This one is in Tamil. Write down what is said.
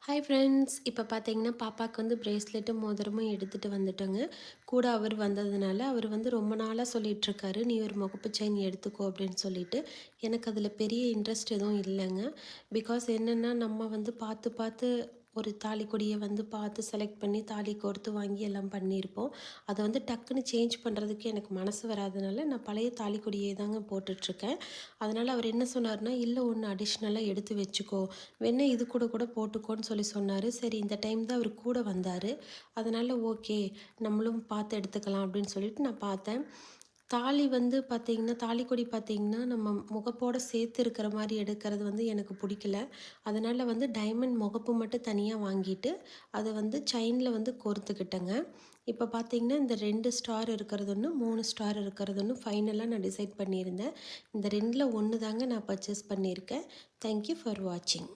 Hi friends. இப்போ பார்த்தீங்கன்னா, பாப்பாவுக்கு வந்து பிரேஸ்லெட்டும், மோதிரமும் எடுத்துகிட்டு வந்துட்டோங்க. கூட அவர் வந்ததுனால, அவர் வந்து ரொம்ப நாளா சொல்லிட்டுருக்காரு, "நீ ஒரு முகப்பு செயின் எடுத்துக்கோ" அப்படின்னு சொல்லிட்டு. எனக்கு அதில் பெரிய இன்ட்ரெஸ்ட் எதுவும் இல்லைங்க. பிகாஸ் என்னென்னா, நம்ம வந்து பார்த்து பார்த்து ஒரு தாலிக்கொடியை வந்து பார்த்து செலக்ட் பண்ணி, தாலி கோர்த்து வாங்கி எல்லாம் பண்ணியிருப்போம். அதை வந்து டக்குன்னு சேஞ்ச் பண்ணுறதுக்கு எனக்கு மனசு வராதனால, நான் பழைய தாலிக்கொடியே தாங்க போட்டுட்ருக்கேன். அதனால் அவர் என்ன சொன்னார்னா, "இல்லை ஒன்று அடிஷ்னலாக எடுத்து வச்சுக்கோ. வேணா இது கூட கூட போட்டுக்கோன்னு" சொல்லி சொன்னார். சரி, இந்த டைம் தான் அவர் கூட வந்தார். அதனால் ஓகே, நம்மளும் பார்த்து எடுத்துக்கலாம் அப்படின்னு சொல்லிட்டு நான் பார்த்தேன். தாலி வந்து பார்த்திங்கன்னா, தாலிக்கொடி பார்த்திங்கன்னா, நம்ம முகப்போட சேர்த்து இருக்கிற மாதிரி எடுக்கிறது வந்து எனக்கு பிடிக்கல. அதனால் வந்து டைமண்ட் முகப்பு மட்டும் தனியாக வாங்கிட்டு, அதை வந்து செயினில் வந்து கோர்த்துக்கிட்டேங்க. இப்போ பார்த்திங்கன்னா, இந்த 2 ஸ்டார் இருக்கிறது ஒன்று, 3 ஸ்டார் இருக்கிறது ஒன்று ஃபைனலாக நான் டிசைட் பண்ணியிருந்தேன். இந்த 2ல் ஒன்று தாங்க நான் பர்ச்சேஸ் பண்ணியிருக்கேன். தேங்க் யூ ஃபார் வாட்சிங்.